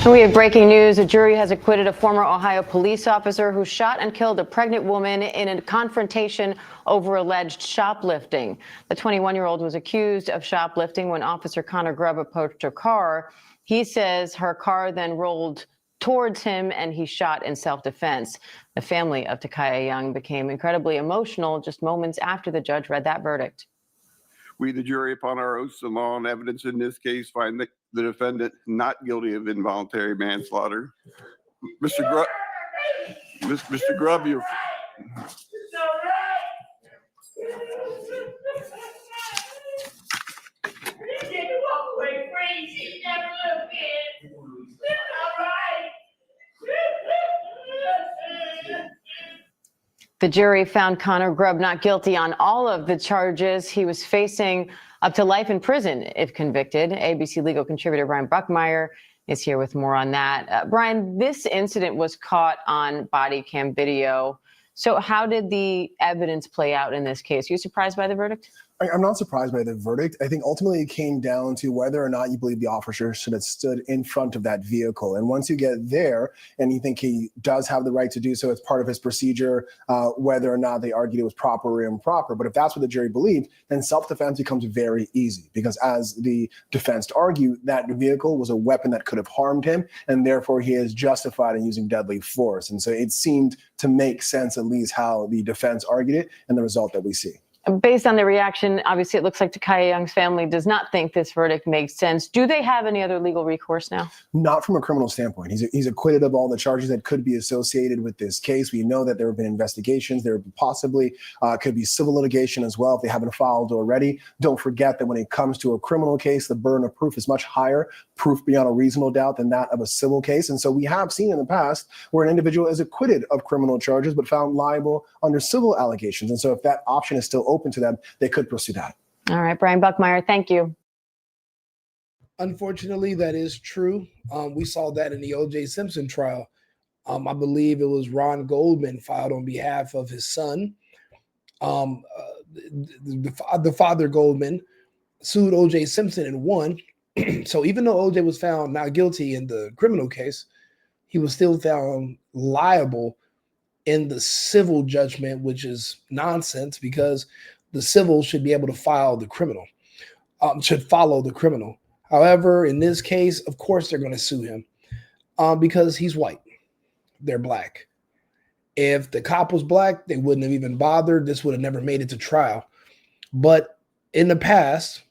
We have breaking news. A jury has acquitted a former Ohio police officer who shot and killed a pregnant woman in a confrontation over alleged shoplifting. The 21-year-old was accused of shoplifting when Officer Connor Grubb approached her car. He says her car then rolled towards him and he shot in self-defense. The family of Takaya Young became incredibly emotional just moments after the judge read that verdict. We, the jury, upon our oaths of law and evidence in this case, find the defendant not guilty of involuntary manslaughter. Mr. Grubb, you're... The jury found Connor Grubb not guilty on all of the charges. He was facing up to life in prison if convicted. ABC legal contributor Brian Buckmeyer is here with more on that. Brian, this incident was caught on body cam video. So how did the evidence play out in this case? Are you surprised by the verdict? I'm not surprised by the verdict. I think ultimately it came down to whether or not you believe the officer should have stood in front of that vehicle. And once you get there and you think he does have the right to do so as part of his procedure, whether or not they argued it was proper or improper. But if that's what the jury believed, then self-defense becomes very easy because as the defense argued, that vehicle was a weapon that could have harmed him and therefore he is justified in using deadly force. And so it seemed to make sense at least how the defense argued it and the result that we see. Based on the reaction, obviously it looks like Takaya Young's family does not think this verdict makes sense. Do they have any other legal recourse now? Not from a criminal standpoint. He's acquitted of all the charges that could be associated with this case. We know that there have been investigations. There possibly could be civil litigation as well if they haven't filed already. Don't forget that when it comes to a criminal case, the burden of proof is much higher, proof beyond a reasonable doubt, than that of a civil case. And so we have seen in the past where an individual is acquitted of criminal charges but found liable under civil allegations. And so if that option is still open to them, they could pursue that. All right, Brian Buckmeyer, thank you. Unfortunately, that is true. We saw that in the O.J. Simpson trial. I believe it was Ron Goldman filed on behalf of his son. The father, Goldman, sued O.J. Simpson and won. So even though O.J. was found not guilty in the criminal case, he was still found liable in the civil judgment, which is nonsense because the civil should be able to follow the criminal. However, in this case, of course, they're going to sue him because he's white. They're black. If the cop was black, they wouldn't have even bothered. This would have never made it to trial. But in the past,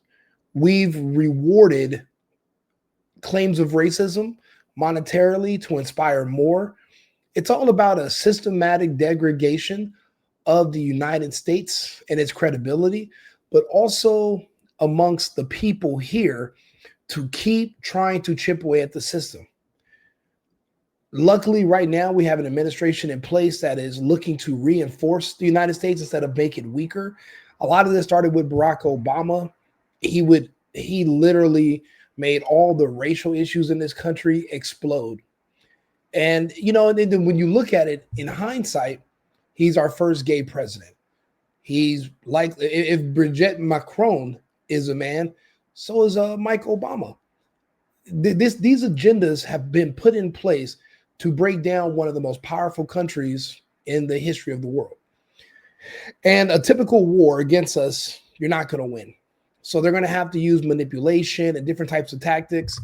we've rewarded claims of racism monetarily to inspire more. It's all about a systematic degradation of the United States and its credibility, but also amongst the people here to keep trying to chip away at the system. Luckily, right now, we have an administration in place that is looking to reinforce the United States instead of make it weaker. A lot of this started with Barack Obama. He literally made all the racial issues in this country explode. And, you know, then when you look at it in hindsight, he's our first gay president. He's like, if Brigitte Macron is a man, so is Mike Obama. These agendas have been put in place to break down one of the most powerful countries in the history of the world. And a typical war against us, you're not going to win. So they're going to have to use manipulation and different types of tactics.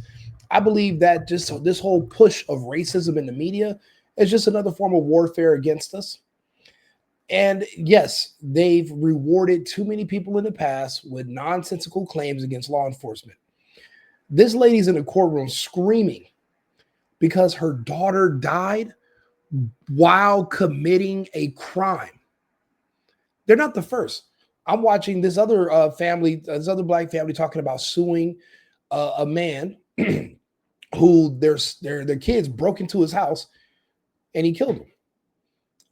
I believe that just this whole push of racism in the media is just another form of warfare against us. And yes, they've rewarded too many people in the past with nonsensical claims against law enforcement. This lady's in the courtroom screaming because her daughter died while committing a crime. They're not the first. I'm watching this other black family talking about suing a man who their kids broke into his house and he killed them.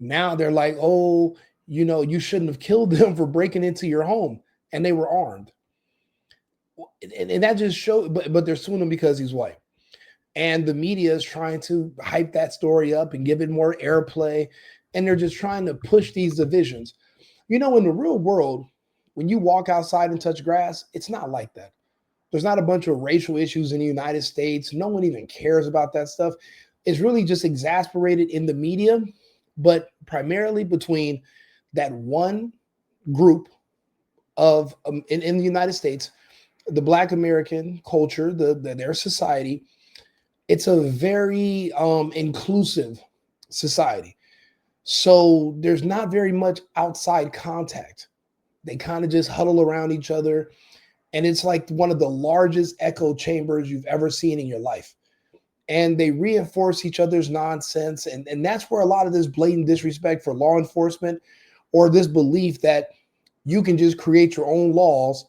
Now they're like, oh, you know, you shouldn't have killed them for breaking into your home, and they were armed. And that just shows, but they're suing him because he's white. And the media is trying to hype that story up and give it more airplay. And they're just trying to push these divisions. You know, in the real world, when you walk outside and touch grass, it's not like that. There's not a bunch of racial issues in the United States. No one even cares about that stuff. It's really just exasperated in the media, but primarily between that one group of in the United States, the Black American culture, their society. It's a very inclusive society. So there's not very much outside contact. They kind of just huddle around each other. And it's like one of the largest echo chambers you've ever seen in your life. And they reinforce each other's nonsense. And that's where a lot of this blatant disrespect for law enforcement, or this belief that you can just create your own laws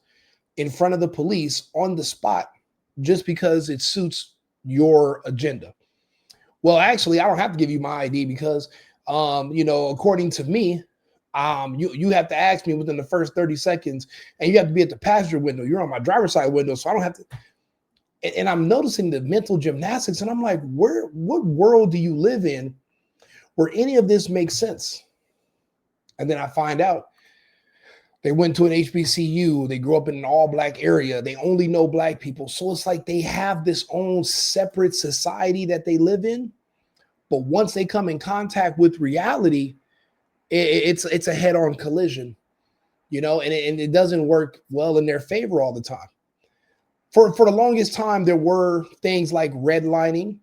in front of the police on the spot just because it suits your agenda. Well, actually, I don't have to give you my ID because, according to me, you have to ask me within the first 30 seconds, and you have to be at the passenger window. You're on my driver's side window, so I don't have to. And I'm noticing the mental gymnastics, and I'm like, what world do you live in where any of this makes sense? And then I find out they went to an HBCU. They grew up in an all-Black area. They only know Black people. So it's like they have this own separate society that they live in. But once they come in contact with reality, it's a head-on collision, and it doesn't work well in their favor all the time. For the longest time, there were things like redlining,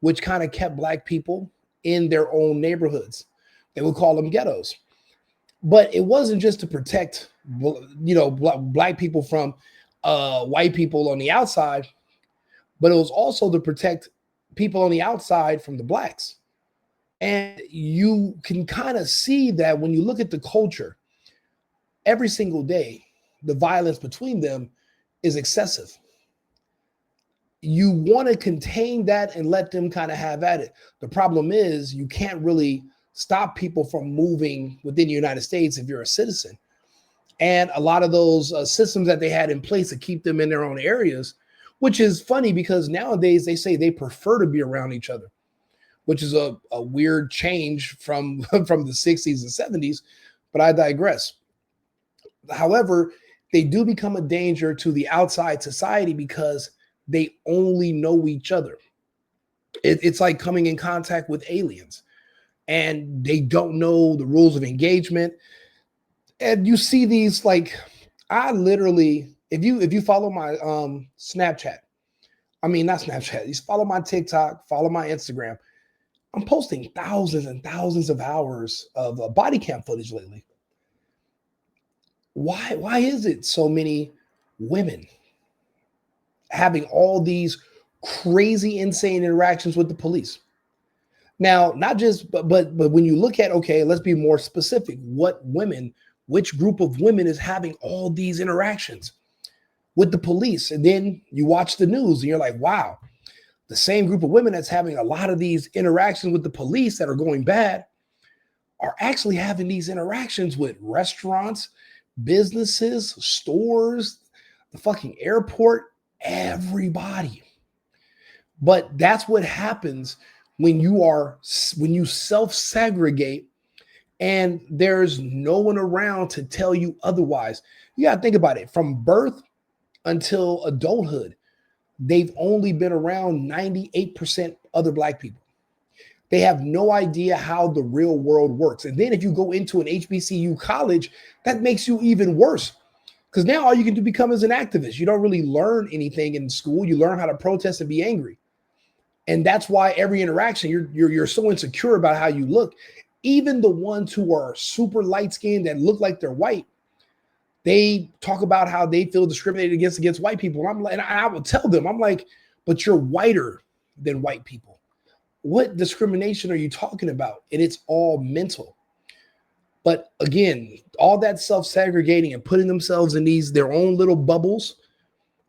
which kind of kept Black people in their own neighborhoods. They would call them ghettos. But it wasn't just to protect, Black people from white people on the outside, but it was also to protect people on the outside from the Blacks. And you can kind of see that when you look at the culture, every single day, the violence between them is excessive. You want to contain that and let them kind of have at it. The problem is you can't really stop people from moving within the United States if you're a citizen. And a lot of those systems that they had in place to keep them in their own areas, which is funny because nowadays they say they prefer to be around each other, which is a weird change from the 60s and 70s, but I digress. However, they do become a danger to the outside society because they only know each other. It's like coming in contact with aliens, and they don't know the rules of engagement. And you see these, like, I literally, if you follow my Snapchat, not Snapchat, you follow my TikTok, follow my Instagram, I'm posting thousands and thousands of hours of body cam footage lately. Why is it so many women having all these crazy, insane interactions with the police? Now, not just, but when you look at, okay, let's be more specific. Which group of women is having all these interactions with the police? And then you watch the news and you're like, wow, the same group of women that's having a lot of these interactions with the police that are going bad are actually having these interactions with restaurants, businesses, stores, the fucking airport, everybody. But that's what happens when you self-segregate and there's no one around to tell you otherwise. You got to think about it. From birth until adulthood, they've only been around 98% other Black people. They have no idea how the real world works. And then if you go into an HBCU college, that makes you even worse. Because now all you can do become is an activist. You don't really learn anything in school. You learn how to protest and be angry. And that's why every interaction, you're so insecure about how you look. Even the ones who are super light-skinned and look like they're white, they talk about how they feel discriminated against white people. And I'm like, and I will tell them, I'm like, but you're whiter than white people. What discrimination are you talking about? And it's all mental. But again, all that self-segregating and putting themselves in their own little bubbles,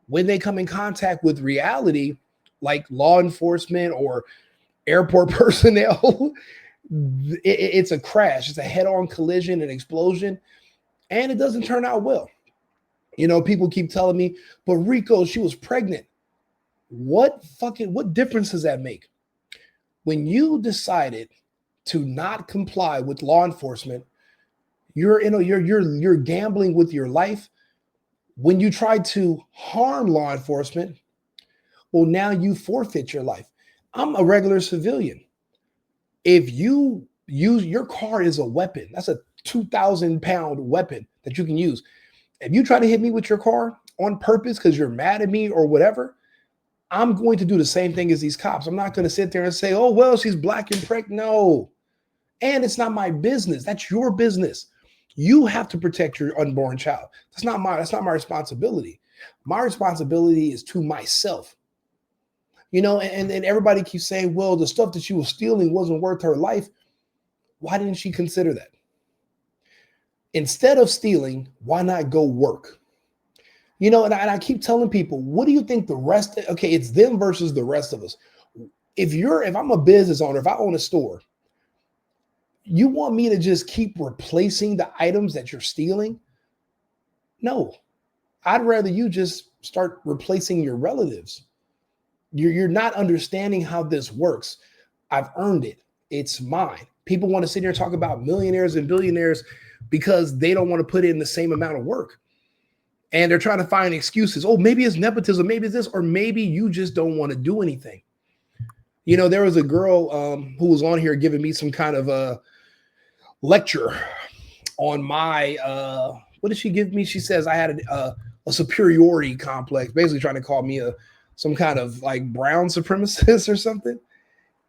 when they come in contact with reality, like law enforcement or airport personnel, it's a crash. It's a head-on collision and explosion. And it doesn't turn out well. People keep telling me, but Rico, she was pregnant. What difference does that make? When you decided to not comply with law enforcement, you're gambling with your life. When you try to harm law enforcement, well, now you forfeit your life. I'm a regular civilian. If you use your car as a weapon, that's a 2,000-pound weapon that you can use. If you try to hit me with your car on purpose because you're mad at me or whatever, I'm going to do the same thing as these cops. I'm not going to sit there and say, oh, well, she's black and pregnant. No. And it's not my business. That's your business. You have to protect your unborn child. That's not my responsibility. My responsibility is to myself. You know, and everybody keeps saying, well, the stuff that she was stealing wasn't worth her life. Why didn't she consider that? Instead of stealing, why not go work? You know, and I keep telling people, what do you think the rest? Okay, it's them versus the rest of us. If I'm a business owner, if I own a store, you want me to just keep replacing the items that you're stealing? No, I'd rather you just start replacing your relatives. You're not understanding how this works. I've earned it. It's mine. People want to sit here and talk about millionaires and billionaires because they don't want to put in the same amount of work. And they're trying to find excuses. Oh, maybe it's nepotism, maybe it's this, or maybe you just don't want to do anything. You know, there was a girl who was on here giving me some kind of a lecture on my, what did she give me? She says I had a superiority complex, basically trying to call me some kind of like brown supremacist or something.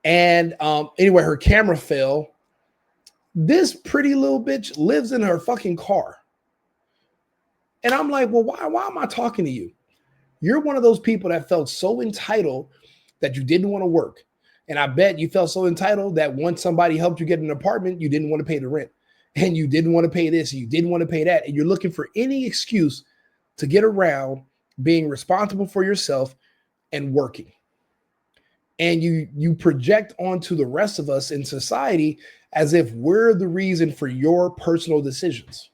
And anyway, her camera fell. This pretty little bitch lives in her fucking car. And I'm like, well, why am I talking to you? You're one of those people that felt so entitled that you didn't want to work. And I bet you felt so entitled that once somebody helped you get an apartment, you didn't want to pay the rent. And you didn't want to pay this, and you didn't want to pay that. And you're looking for any excuse to get around being responsible for yourself and working. And you project onto the rest of us in society as if we're the reason for your personal decisions.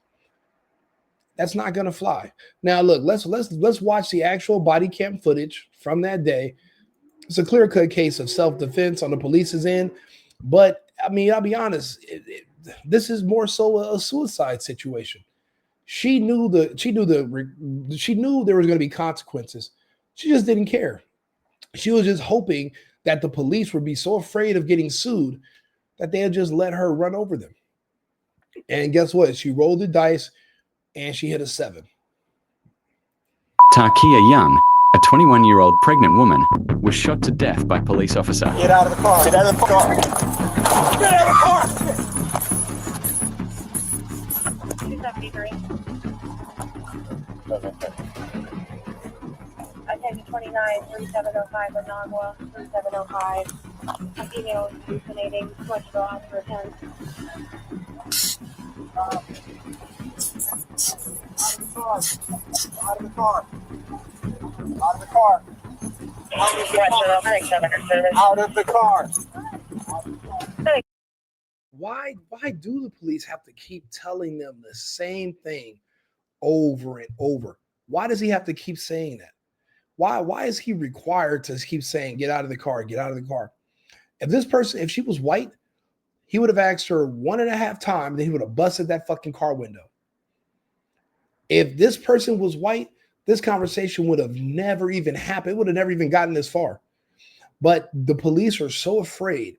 That's not going to fly. Now, look, let's watch the actual body cam footage from that day. It's a clear-cut case of self-defense on the police's end. But, I mean, I'll be honest, this is more so a suicide situation. She knew there was going to be consequences. She just didn't care. She was just hoping that the police would be so afraid of getting sued that they'd just let her run over them. And guess what? She rolled the dice and she hit a 7. Tarkia Young, a 21-year-old pregnant woman, was shot to death by police officer. Get out of the car. Get out of the car. Get out of the car. 273. I take the 29, 3705 Managua, 3705. A female is hallucinating. What's the last for attend? Out of the car. Out of the car. Out of the car. Out of the car. Why do the police have to keep telling them the same thing over and over? Why does he have to keep saying that? Why is he required to keep saying, get out of the car, get out of the car? If she was white, he would have asked her 1.5 times, then he would have busted that fucking car window. If this person was white, this conversation would have never even happened. It would have never even gotten this far. But the police are so afraid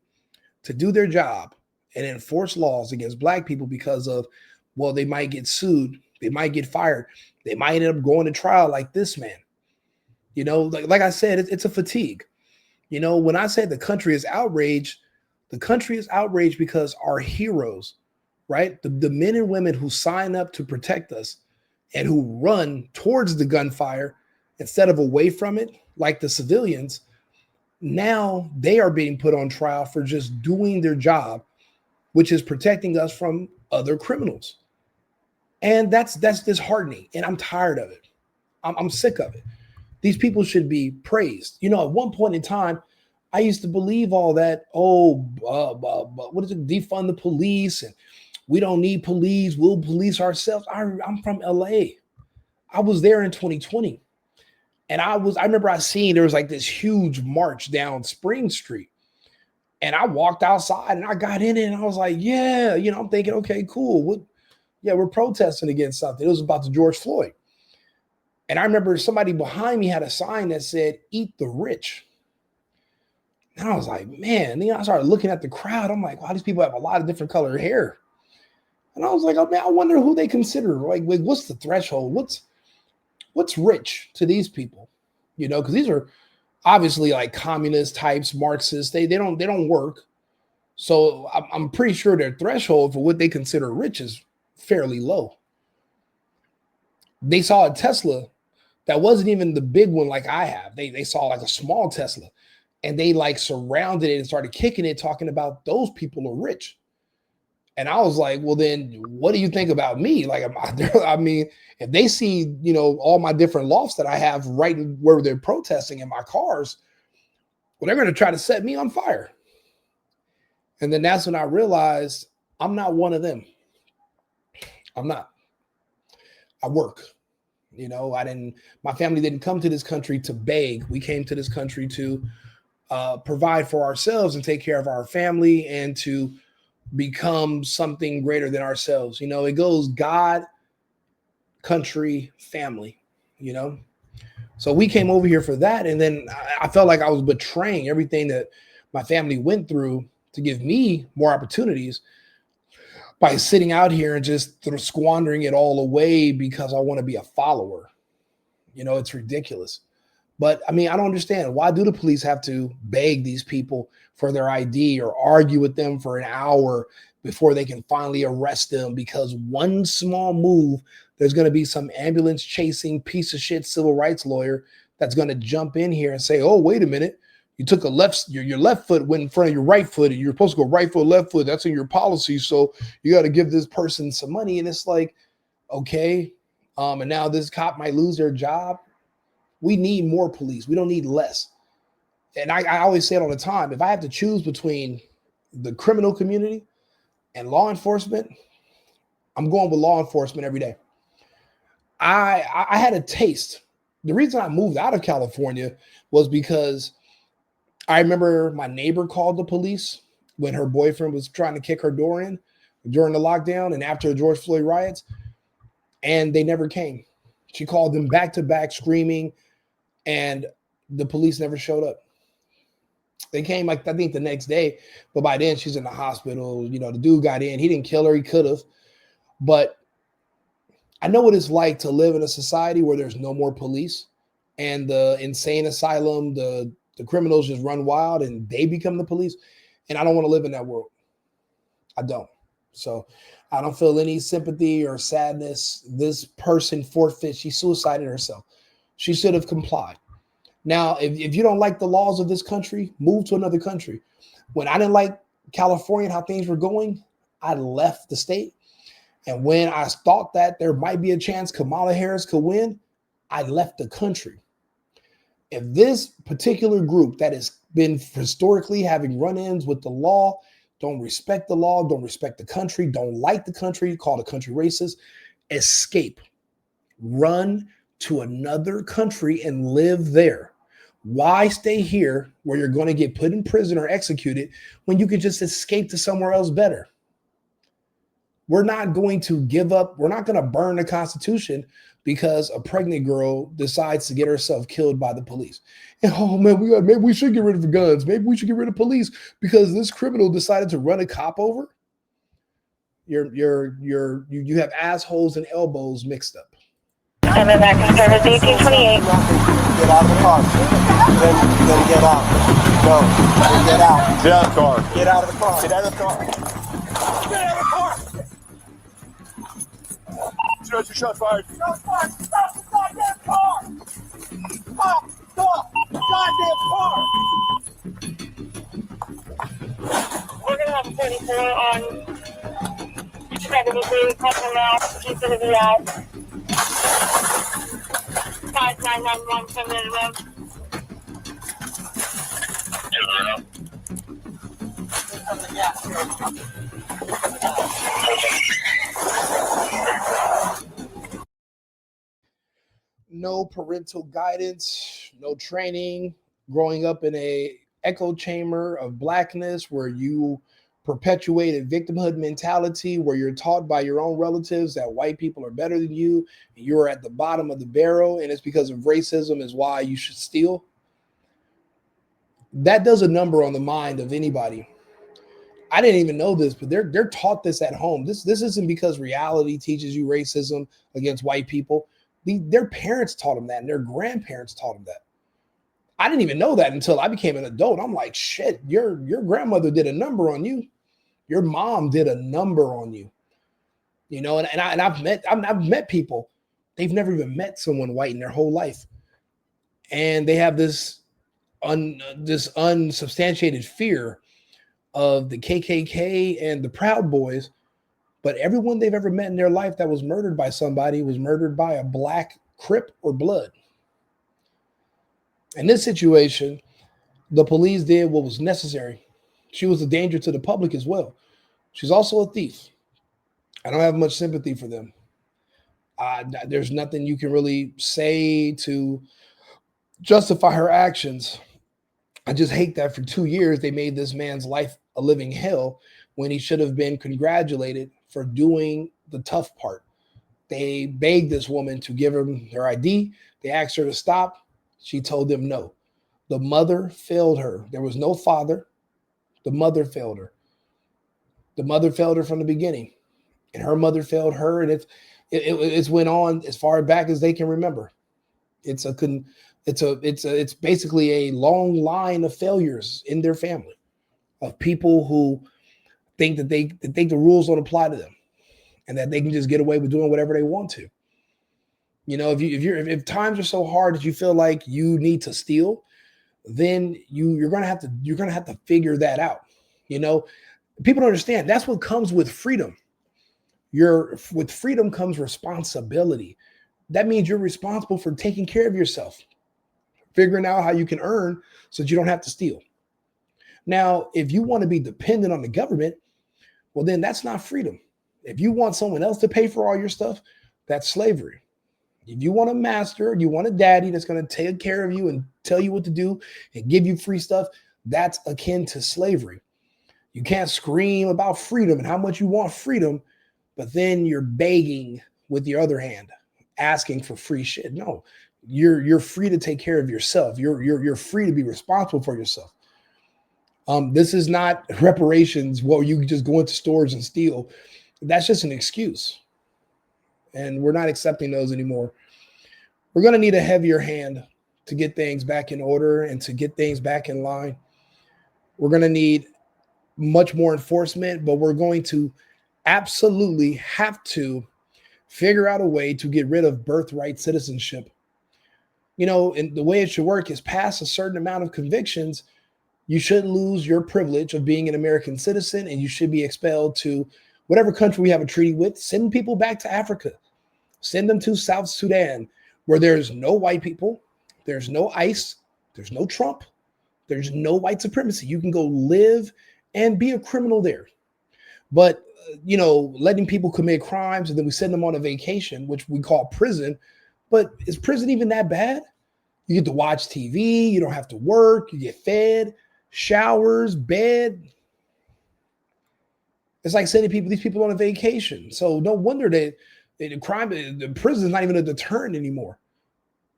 to do their job and enforce laws against black people because of, well, they might get sued, they might get fired, they might end up going to trial like this man. You know, like I said, it's a fatigue. You know, when I say the country is outraged because our heroes, right? The men and women who sign up to protect us and who run towards the gunfire instead of away from it, like the civilians, now they are being put on trial for just doing their job, which is protecting us from other criminals. And that's disheartening. And I'm tired of it. I'm sick of it. These people should be praised. You know, at one point in time, I used to believe all that, what is it, defund the police, and we don't need police, we'll police ourselves. I'm from LA. I was there in 2020. And I remember I seen there was like this huge march down Spring Street. And I walked outside and I got in it and I was like, yeah, you know, I'm thinking, okay, cool. We're protesting against something. It was about the George Floyd. And I remember somebody behind me had a sign that said, "Eat the rich." And I was like, man, I started looking at the crowd. I'm like, wow, these people have a lot of different colored hair. And I was like, oh man, I wonder who they consider. Like, what's the threshold? What's rich to these people? Because these are obviously like communist types, Marxists. They don't work. So I'm pretty sure their threshold for what they consider rich is fairly low. They saw a Tesla that wasn't even the big one like I have. They saw like a small Tesla, and they like surrounded it and started kicking it, talking about those people are rich. And I was like, well, then what do you think about me? Like, I mean, if they see, all my different lofts that I have right where they're protesting in my cars, well, they're going to try to set me on fire. And then that's when I realized I'm not one of them. I'm not. I work. My family didn't come to this country to beg. We came to this country to provide for ourselves and take care of our family and to become something greater than ourselves. It goes God, country, family, So we came over here for that. And then I felt like I was betraying everything that my family went through to give me more opportunities by sitting out here and just squandering it all away because I want to be a follower. It's ridiculous. But I mean, I don't understand. Why do the police have to beg these people for their ID or argue with them for an hour before they can finally arrest them? Because one small move, there's going to be some ambulance chasing piece of shit civil rights lawyer that's going to jump in here and say, oh, wait a minute. You took your left foot went in front of your right foot, and you're supposed to go right foot, left foot. That's in your policy. So you got to give this person some money. And it's like, okay. And now this cop might lose their job. We need more police. We don't need less. And I always say it all the time. If I have to choose between the criminal community and law enforcement, I'm going with law enforcement every day. I had a taste. The reason I moved out of California was because I remember my neighbor called the police when her boyfriend was trying to kick her door in during the lockdown and after the George Floyd riots, and they never came. She called them back to back screaming, and the police never showed up. They came, I think, the next day, but by then she's in the hospital. The dude got in. He didn't kill her. He could have. But I know what it's like to live in a society where there's no more police and the insane asylum, the criminals just run wild and they become the police. And I don't want to live in that world. I don't. So I don't feel any sympathy or sadness. This person forfeit. She suicided herself. She should have complied. Now, if you don't like the laws of this country, move to another country. When I didn't like California and how things were going, I left the state. And when I thought that there might be a chance Kamala Harris could win, I left the country. If this particular group that has been historically having run-ins with the law, don't respect the law, don't respect the country, don't like the country, call the country racist, escape. Run to another country and live there. Why stay here where you're going to get put in prison or executed when you can just escape to somewhere else better? We're not going to give up. We're not going to burn the Constitution because a pregnant girl decides to get herself killed by the police. And oh man, maybe we should get rid of the guns. Maybe we should get rid of police because this criminal decided to run a cop over. You have assholes and elbows mixed up. I'm in back to service 1828. Get out of the car. Then get out. Go. Then get out. Get out of the car. Get out of the car. Get out of the car. Get out of the car. Shots, your shot fired. Stop the goddamn car. Stop the goddamn car. We're going to have a 34 on 73, couple now, keep it to the out. 5991, 7 in the road. No parental guidance, no training, growing up in a echo chamber of blackness where you perpetuated victimhood mentality where you're taught by your own relatives that white people are better than you, and you're at the bottom of the barrel, and it's because of racism is why you should steal. That does a number on the mind of anybody. I didn't even know this, but they're taught this at home. This isn't because reality teaches you racism against white people. Their parents taught them that, and their grandparents taught them that. I didn't even know that until I became an adult. I'm like, shit, your grandmother did a number on you. Your mom did a number on you. You know, and I've met people, they've never even met someone white in their whole life. And they have this unsubstantiated fear of the KKK and the Proud Boys, but everyone they've ever met in their life that was murdered by somebody was murdered by a black Crip or Blood. In this situation, the police did what was necessary. She was a danger to the public as well. She's also a thief. I don't have much sympathy for them. There's nothing you can really say to justify her actions. I just hate that for 2 years they made this man's life a living hell when he should have been congratulated for doing the tough part. They begged this woman to give him her ID. They asked her to stop. She told them no. The mother failed her. There was no father. The mother failed her. The mother failed her from the beginning, and her mother failed her, and it's went on as far back as they can remember. It's basically a long line of failures in their family, of people who think that they think the rules don't apply to them, and that they can just get away with doing whatever they want to. You know, if times are so hard that you feel like you need to steal, then you're gonna have to figure that out. You know, people don't understand that's what comes with freedom. With freedom comes responsibility. That means you're responsible for taking care of yourself, figuring out how you can earn so that you don't have to steal. Now, if you want to be dependent on the government, well, then that's not freedom. If you want someone else to pay for all your stuff, that's slavery. If you want a master, you want a daddy that's going to take care of you and tell you what to do and give you free stuff, that's akin to slavery. You can't scream about freedom and how much you want freedom, but then you're begging with your other hand, asking for free shit. No, you're free to take care of yourself. You're free to be responsible for yourself. This is not reparations where you just go into stores and steal. That's just an excuse. And we're not accepting those anymore. We're going to need a heavier hand to get things back in order and to get things back in line. We're going to need much more enforcement, but we're going to absolutely have to figure out a way to get rid of birthright citizenship. You know, and the way it should work is past a certain amount of convictions, you should lose your privilege of being an American citizen, and you should be expelled to whatever country we have a treaty with. Send people back to Africa. Send them to South Sudan, where there's no white people, there's no ICE, there's no Trump, there's no white supremacy. You can go live and be a criminal there. But, you know, letting people commit crimes and then we send them on a vacation, which we call prison. But is prison even that bad? You get to watch TV, you don't have to work, you get fed, showers, bed. It's like sending these people on a vacation. So no wonder that the prison is not even a deterrent anymore.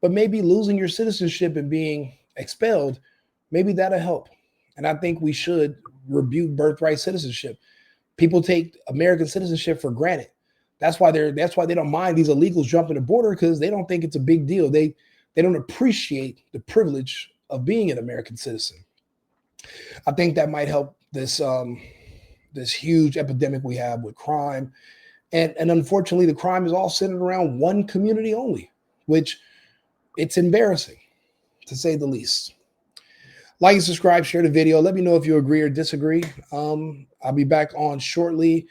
But maybe losing your citizenship and being expelled, maybe that'll help. And I think we should rebuke birthright citizenship. People take American citizenship for granted. That's why they don't mind these illegals jumping the border, because they don't think it's a big deal. They don't appreciate the privilege of being an American citizen. I think that might help this huge epidemic we have with crime. And unfortunately, the crime is all centered around one community only, which it's embarrassing, to say the least. Like and subscribe, share the video. Let me know if you agree or disagree. I'll be back on shortly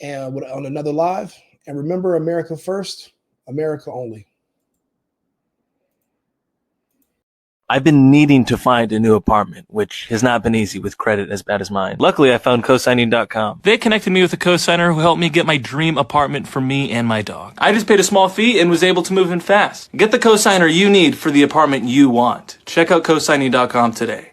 and on another live. And remember, America first, America only. I've been needing to find a new apartment, which has not been easy with credit as bad as mine. Luckily, I found cosigning.com. They connected me with a cosigner who helped me get my dream apartment for me and my dog. I just paid a small fee and was able to move in fast. Get the cosigner you need for the apartment you want. Check out cosigning.com today.